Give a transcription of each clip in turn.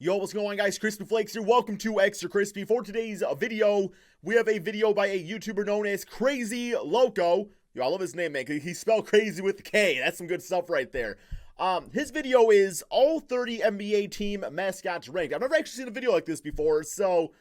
Yo, what's going on, guys? KrispyFlakes here. Welcome to Extra Crispy. For today's video, we have a video by a YouTuber known as Crazy Loco. Yo, I love his name, man. He spelled crazy with the K. That's some good stuff right there. His video is all 30 NBA team mascots ranked. I've never actually seen a video like this before, so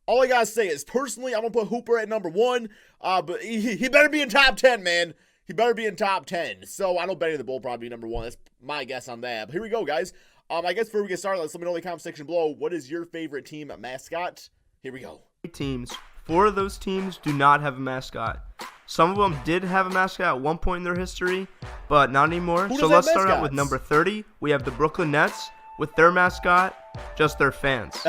all I gotta say is, personally, I'm gonna put Hooper at number 1, but he better be in top 10, man. He better be in top 10. So I know Benny the Bull probably be number 1. That's my guess on that. But here we go, guys. I guess before we get started, let me know in the comment section below, what is your favorite team mascot? Here we go. Teams. 4 of those teams do not have a mascot. Some of them did have a mascot at one point in their history, but not anymore. So let's start out with number 30. We have the Brooklyn Nets with their mascot, just their fans.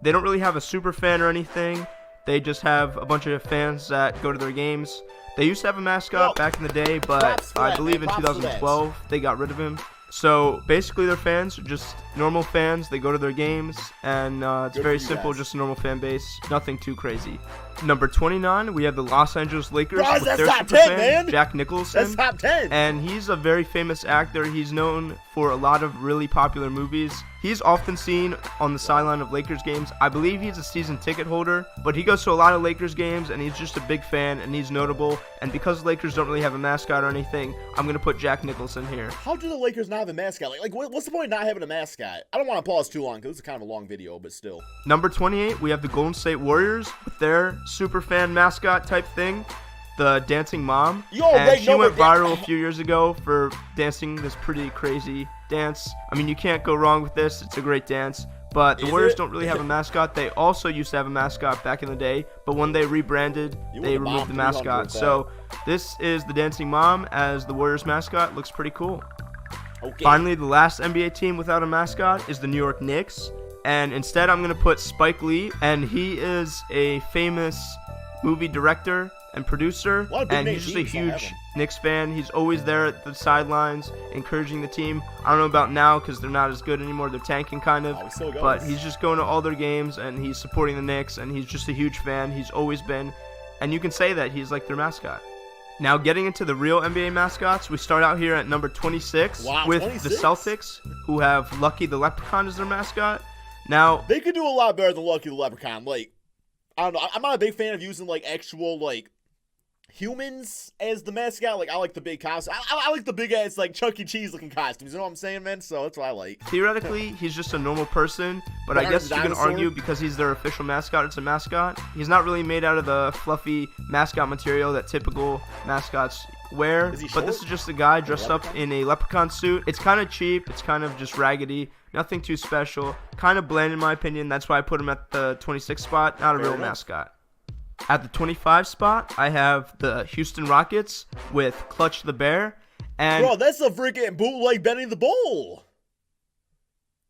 They don't really have a super fan or anything. They just have a bunch of fans that go to their games. They used to have a mascot back in the day, but I believe in 2012 they got rid of him. So basically their fans are just normal fans. They go to their games, and it's very simple, just a normal fan base, nothing too crazy. Number 29, we have the Los Angeles Lakers with their super fan, Jack Nicholson. That's top 10. And he's a very famous actor. He's known for a lot of really popular movies. He's often seen on the sideline of Lakers games. I believe he's a season ticket holder, but he goes to a lot of Lakers games, and he's just a big fan, and he's notable. And because the Lakers don't really have a mascot or anything, I'm going to put Jack Nicholson here. How do the Lakers not have a mascot? What's the point of not having a mascot? I don't want to pause too long because it's kind of a long video, but still. Number 28, we have the Golden State Warriors with their super fan mascot type thing, the dancing mom. And she went viral a few years ago for dancing this pretty crazy dance. I mean, you can't go wrong with this. It's a great dance. But the Warriors don't really have a mascot. They also used to have a mascot back in the day, but when they rebranded, they removed the mascot. So this is the dancing mom as the Warriors mascot. Looks pretty cool. Finally, the last NBA team without a mascot is the New York Knicks. And instead, I'm going to put Spike Lee, and he is a famous movie director and producer, and he's just a huge Knicks fan. He's always there at the sidelines, encouraging the team. I don't know about now because they're not as good anymore. They're tanking kind of, but he's just going to all their games, and he's supporting the Knicks, and he's just a huge fan. He's always been, and you can say that he's like their mascot. Now, getting into the real NBA mascots, we start out here at number 26 with 26? The Celtics, who have Lucky the Leprechaun as their mascot. Now, they could do a lot better than Lucky the Leprechaun. Like, I don't know. I'm not a big fan of using, actual, humans as the mascot. I like the big costume. I like the big ass, Chuck E. Cheese looking costumes. You know what I'm saying, man? So that's what I like. Theoretically, he's just a normal person, but I guess you can argue because he's their official mascot, it's a mascot. He's not really made out of the fluffy mascot material that typical mascots wear, but this is just a guy dressed up in a leprechaun suit. It's kind of cheap. It's kind of just raggedy. Nothing too special. Kind of bland in my opinion. That's why I put him at the 26th spot. Not a real mascot. At the 25 spot, I have the Houston Rockets with Clutch the Bear. And bro, that's a freaking bootleg Benny the Bull.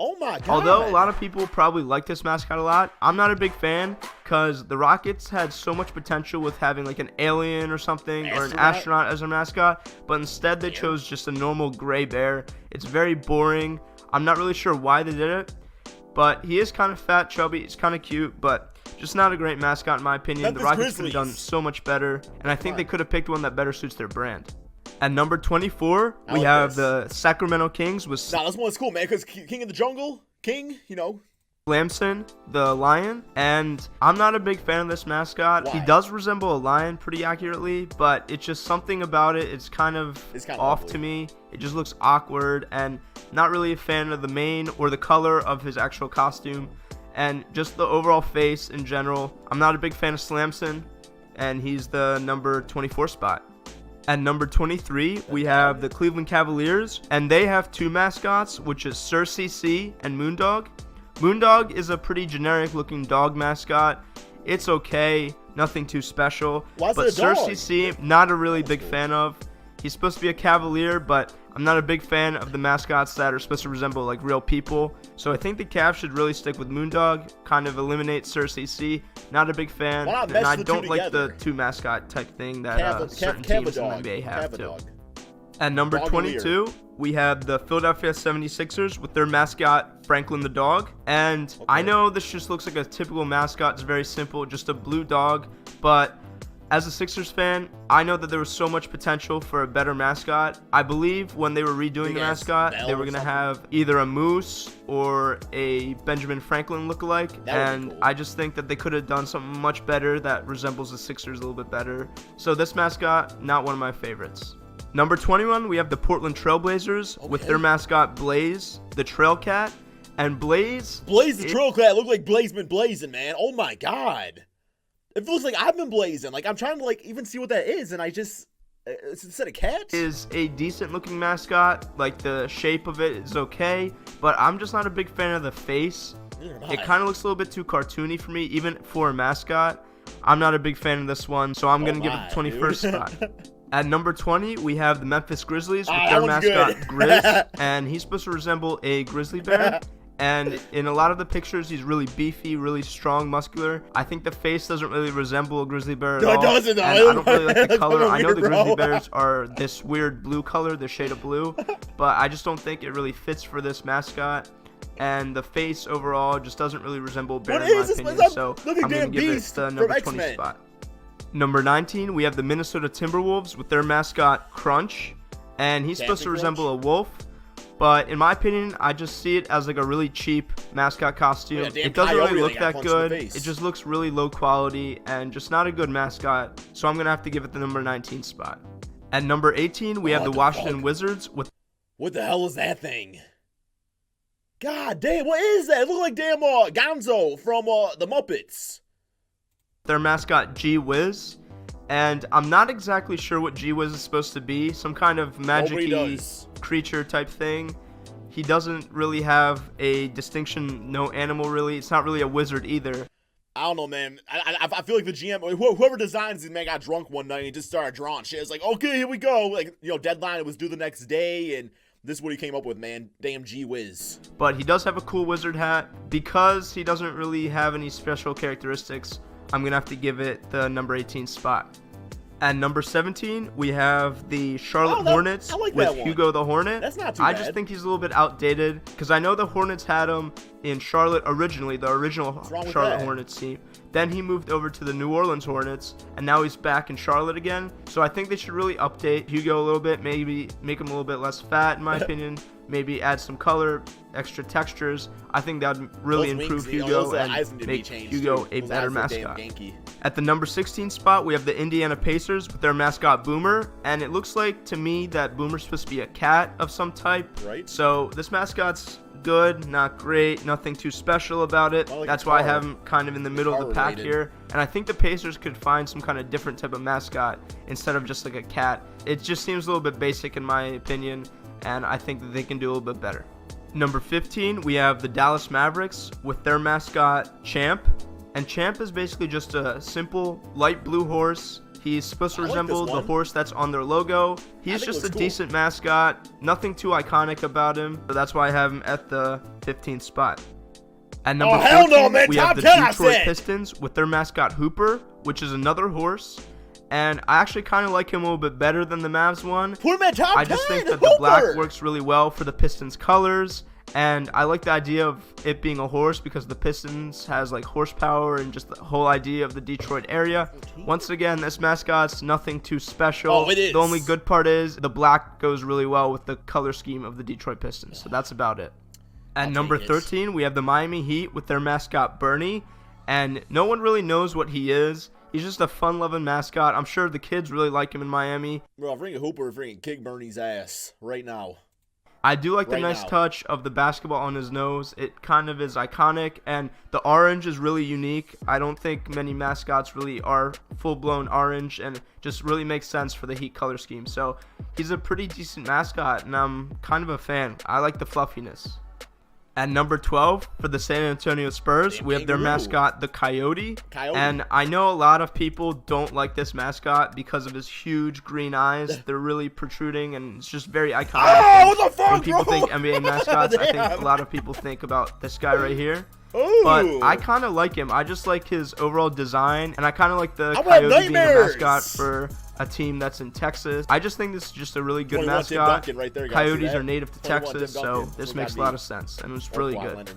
Oh my god. Although a lot of people probably like this mascot a lot, I'm not a big fan because the Rockets had so much potential with having an alien or something or an astronaut as their mascot, but instead they chose just a normal gray bear. It's very boring. I'm not really sure why they did it, but he is kind of fat, chubby. He's kind of cute, but just not a great mascot in my opinion. The Rockets could have done so much better, and I think they could have picked one that better suits their brand. At number 24, we have the Sacramento Kings with... Nah, this one's cool, man, because King of the Jungle, Lamson, the lion, and I'm not a big fan of this mascot. He does resemble a lion pretty accurately, but it's just something about it. It's kind of off to me. It just looks awkward, and not really a fan of the mane or the color of his actual costume, and just the overall face in general. I'm not a big fan of Slamson, and he's the number 24 spot. At number 23, we have the Cleveland Cavaliers, and they have 2 mascots, which is Sir CC and Moondog. Moondog is a pretty generic looking dog mascot. It's okay, nothing too special. But Sir CC, not a really big fan of. He's supposed to be a Cavalier, but I'm not a big fan of the mascots that are supposed to resemble real people. So I think the Cavs should really stick with Moondog, kind of eliminate Sir CC. Not a big fan, and I don't like the 2 mascot type thing that certain teams in the NBA have too. At number 22, we have the Philadelphia 76ers with their mascot, Franklin the dog. And I know this just looks like a typical mascot. It's very simple, just a blue dog. But As a Sixers fan, I know that there was so much potential for a better mascot. I believe when they were redoing the mascot, they were going to have either a moose or a Benjamin Franklin lookalike. And cool. I just think that they could have done something much better that resembles the Sixers a little bit better. So this mascot, not one of my favorites. Number 21, we have the Portland Trailblazers with their mascot Blaze, the Trail Cat. And Blaze the Trail Cat looked like Blaze been blazing, man. Oh my God. It feels like I've been blazing. Like, I'm trying to, like, even see what that is, and I just... It's instead of cat? Is a decent-looking mascot. Like, the shape of it is okay, but I'm just not a big fan of the face. It kind of looks a little bit too cartoony for me, even for a mascot. I'm not a big fan of this one, so I'm going to give it the 21st spot. At number 20, we have the Memphis Grizzlies with their mascot, Grizz, and he's supposed to resemble a grizzly bear. And in a lot of the pictures, he's really beefy, really strong, muscular. I think the face doesn't really resemble a grizzly bear at all. It doesn't, and I don't really like the color. I know the grizzly bears are this weird blue color, the shade of blue, but I just don't think it really fits for this mascot. And the face overall just doesn't really resemble a bear in my opinion. So I'm going to give it the number 20 spot. Number 19, we have the Minnesota Timberwolves with their mascot, Crunch. And he's supposed to resemble a wolf. But in my opinion, I just see it as like a really cheap mascot costume. It doesn't really look that good. It just looks really low quality and just not a good mascot. So I'm going to have to give it the number 19 spot. At number 18, we have the Washington Wizards with... What the hell is that thing? God damn, what is that? It looks like damn Gonzo from the Muppets. Their mascot, G-Wiz. And I'm not exactly sure what G-Wiz is supposed to be. Some kind of magic-y creature type thing. He doesn't really have a distinction, no animal really. It's not really a wizard either. I don't know, man. I feel like the GM, whoever designs this, man, got drunk one night and just started drawing shit. It's like, okay, here we go. Like, you know, deadline, it was due the next day, and this is what he came up with, man. Damn G-Wiz. But he does have a cool wizard hat. Because he doesn't really have any special characteristics, I'm going to have to give it the number 18 spot. At number 17, we have the Charlotte Hornets with Hugo the Hornet. That's not too bad. I just think he's a little bit outdated because I know the Hornets had him in Charlotte originally, the original Charlotte Hornets team. Then he moved over to the New Orleans Hornets, and now he's back in Charlotte again. So I think they should really update Hugo a little bit, maybe make him a little bit less fat, in my opinion. Maybe add some color, extra textures. I think that would really improve Hugo and make Hugo a better mascot. At the number 16 spot, we have the Indiana Pacers with their mascot Boomer. And it looks like to me that Boomer's supposed to be a cat of some type. Right. So this mascot's good, not great, nothing too special about it. That's why I have him kind of in the middle of the pack here. And I think the Pacers could find some kind of different type of mascot instead of just like a cat. It just seems a little bit basic in my opinion. And I think that they can do a little bit better. Number 15, we have the Dallas Mavericks with their mascot, Champ. And Champ is basically just a simple light blue horse. He's supposed to resemble the horse that's on their logo. He's just a decent mascot. Nothing too iconic about him. So that's why I have him at the 15th spot. At number 14, we have the Detroit Pistons with their mascot, Hooper, which is another horse. And I actually kind of like him a little bit better than the Mavs one. Put him at top 10, I just think that the black works really well for the Pistons colors. And I like the idea of it being a horse because the Pistons has like horsepower and just the whole idea of the Detroit area. Once again, this mascot's nothing too special. Oh, it is. The only good part is the black goes really well with the color scheme of the Detroit Pistons. So that's about it. At number 13, we have the Miami Heat with their mascot Bernie. And no one really knows what he is. He's just a fun-loving mascot. I'm sure the kids really like him in Miami. Bro, bring a Hooper, bring kick Bernie's ass right now. I do like the nice touch of the basketball on his nose. It kind of is iconic, and the orange is really unique. I don't think many mascots really are full-blown orange, and it just really makes sense for the Heat color scheme. So he's a pretty decent mascot, and I'm kind of a fan. I like the fluffiness. At number 12, for the San Antonio Spurs, we have their mascot, the Coyote. And I know a lot of people don't like this mascot because of his huge green eyes. They're really protruding, and it's just very iconic. Oh, what the fuck, when people think NBA mascots, I think a lot of people think about this guy right here. But I kind of like him. I just like his overall design, and I kind of like the Coyote being a mascot for a team that's in Texas. I just think this is just a really good mascot. Coyotes are native to Texas, so this makes a lot of sense, and it's really good.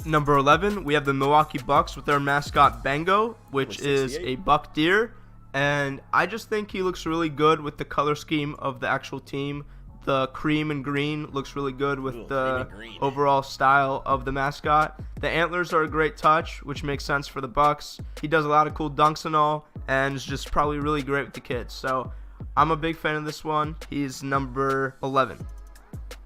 Number 11, we have the Milwaukee Bucks with their mascot Bango, which is a buck deer. And I just think he looks really good with the color scheme of the actual team. The cream and green looks really good with the overall style of the mascot. The antlers are a great touch, which makes sense for the Bucks. He does a lot of cool dunks and all, and is just probably really great with the kids. So I'm a big fan of this one. He's number 11.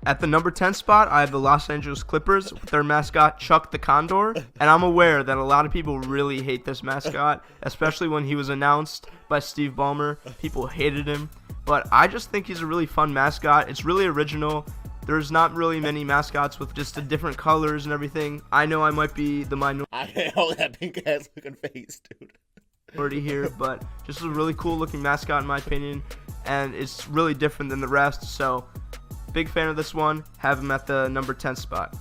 At the number 10 spot, I have the Los Angeles Clippers with their mascot, Chuck the Condor. And I'm aware that a lot of people really hate this mascot, especially when he was announced by Steve Ballmer. People hated him. But I just think he's a really fun mascot. It's really original. There's not really many mascots with just the different colors and everything. I know I might be the minority. I hate all that pink ass looking face, dude. Here, but just a really cool looking mascot in my opinion. And it's really different than the rest. So big fan of this one. Have him at the number 10 spot.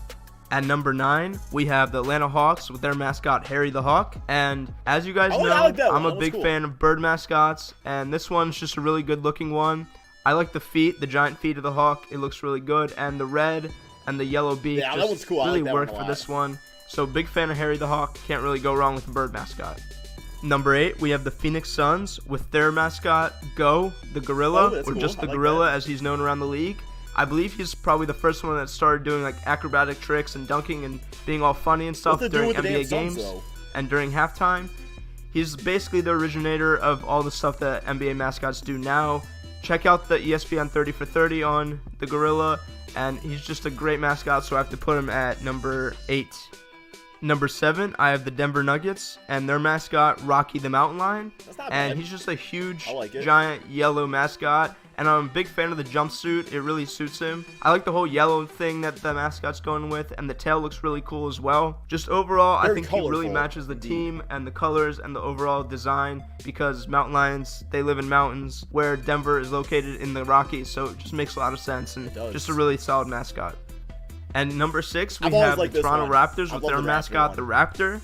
At number 9, we have the Atlanta Hawks with their mascot, Harry the Hawk. And as you guys know, I'm a big fan of bird mascots. And this one's just a really good looking one. I like the feet, the giant feet of the hawk. It looks really good. And the red and the yellow beak just really work for this one. So big fan of Harry the Hawk. Can't really go wrong with a bird mascot. Number 8, we have the Phoenix Suns with their mascot, Go, the gorilla, or just the gorilla as he's known around the league. I believe he's probably the first one that started doing like acrobatic tricks and dunking and being all funny and stuff during NBA games and during halftime. He's basically the originator of all the stuff that NBA mascots do now. Check out the ESPN 30 for 30 on the gorilla, and he's just a great mascot, so I have to put him at number 8. Number 7, I have the Denver Nuggets and their mascot, Rocky the Mountain Lion. And he's just a huge, giant yellow mascot. And I'm a big fan of the jumpsuit. It really suits him. I like the whole yellow thing that the mascot's going with, and the tail looks really cool as well. Just overall, I think he really matches the team and the colors and the overall design, because mountain lions, they live in mountains where Denver is located in the Rockies, so it just makes a lot of sense and just a really solid mascot. And number 6, we have the Toronto Raptors with their mascot, the Raptor.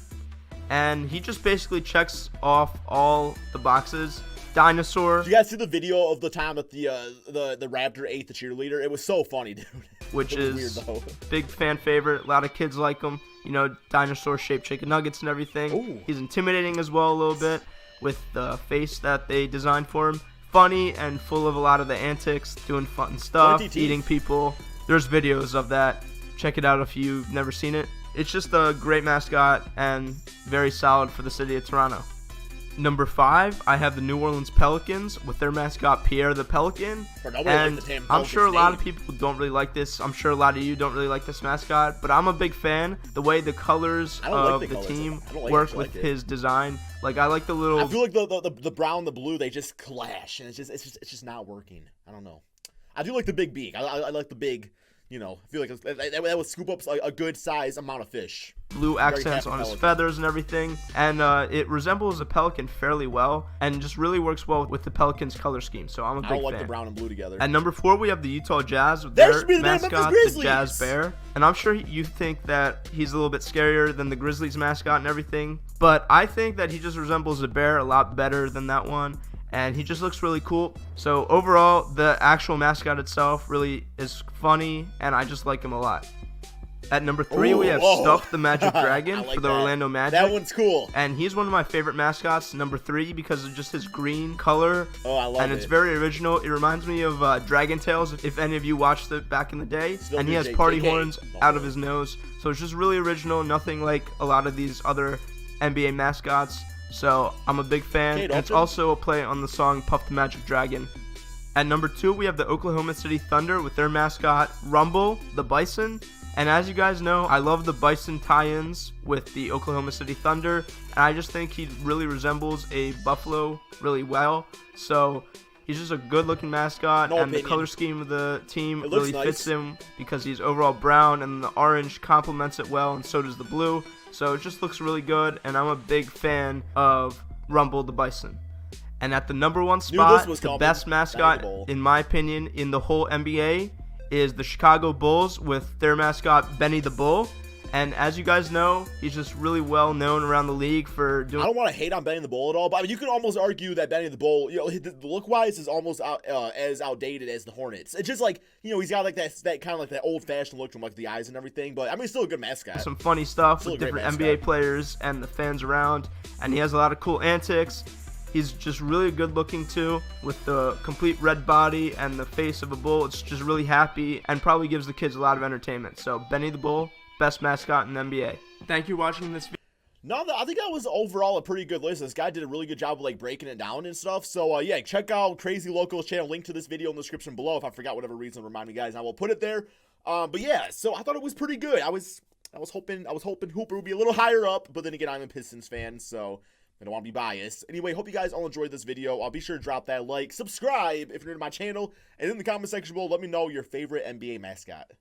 And he just basically checks off all the boxes. Dinosaur. Did you guys see the video of the time that the Raptor ate the cheerleader? It was so funny, dude. Which is weird, big fan favorite. A lot of kids like him. You know, dinosaur-shaped chicken nuggets and everything. Ooh. He's intimidating as well a little bit with the face that they designed for him. Funny and full of a lot of the antics, doing fun stuff, eating people. There's videos of that. Check it out if you've never seen it. It's just a great mascot and very solid for the city of Toronto. Number 5, I have the New Orleans Pelicans with their mascot, Pierre the Pelican. And I'm sure a lot of people don't really like this. I'm sure a lot of you don't really like this mascot, but I'm a big fan. The way the colors of the team work with his design. Like, I like the little... I feel like the brown and the blue, they just clash, and it's just not working. I don't know. I do like the big beak. I like the big... You know, I feel like that would scoop up a good size amount of fish. Blue accents on his feathers and everything. And it resembles a pelican fairly well and just really works well with the Pelican's color scheme. So I'm a big fan. I don't like the brown and blue together. At number 4, we have the Utah Jazz with their mascot, the Jazz Bear. And I'm sure you think that he's a little bit scarier than the Grizzlies mascot and everything. But I think that he just resembles a bear a lot better than that one. And he just looks really cool. So overall, the actual mascot itself really is funny, and I just like him a lot. At number 3, we have Stuff the Magic Dragon for the Orlando Magic. That one's cool. And he's one of my favorite mascots, number 3, because of just his green color. Oh, I love it. And it's very original. It reminds me of Dragon Tales, if any of you watched it back in the day. And he has party horns out of his nose. So it's just really original, nothing like a lot of these other NBA mascots. So I'm a big fan. And it's also a play on the song Puff the Magic Dragon. At number 2, we have the Oklahoma City Thunder with their mascot, Rumble the Bison. And as you guys know, I love the Bison tie-ins with the Oklahoma City Thunder. And I just think he really resembles a buffalo really well. So he's just a good-looking mascot. And the color scheme of the team really fits him because he's overall brown. And the orange complements it well, and so does the blue. So it just looks really good, and I'm a big fan of Rumble the Bison. And at the number 1 spot, the best mascot, in my opinion, in the whole NBA is the Chicago Bulls with their mascot, Benny the Bull. And as you guys know, he's just really well known around the league for doing... I don't want to hate on Benny the Bull at all, but I mean, you could almost argue that Benny the Bull, you know, look-wise is almost as outdated as the Hornets. It's just like, you know, he's got like that kind of like that old-fashioned look from like the eyes and everything, but I mean, still a good mascot. Some funny stuff with different NBA players and the fans around, and he has a lot of cool antics. He's just really good looking too, with the complete red body and the face of a bull. It's just really happy and probably gives the kids a lot of entertainment. So Benny the Bull, best mascot in the NBA. Thank you for watching this video. No, I think that was overall a pretty good list. This guy did a really good job of like breaking it down and stuff. So yeah, check out Crazy Loco's channel. Link to this video in the description below. If I forgot whatever reason, remind me, guys. I will put it there. But yeah, so I thought it was pretty good. I was hoping Hooper would be a little higher up, but then again, I'm a Pistons fan, so I don't want to be biased. Anyway, hope you guys all enjoyed this video. I'll be sure to drop that like, subscribe if you're new to my channel, and in the comment section below, let me know your favorite NBA mascot.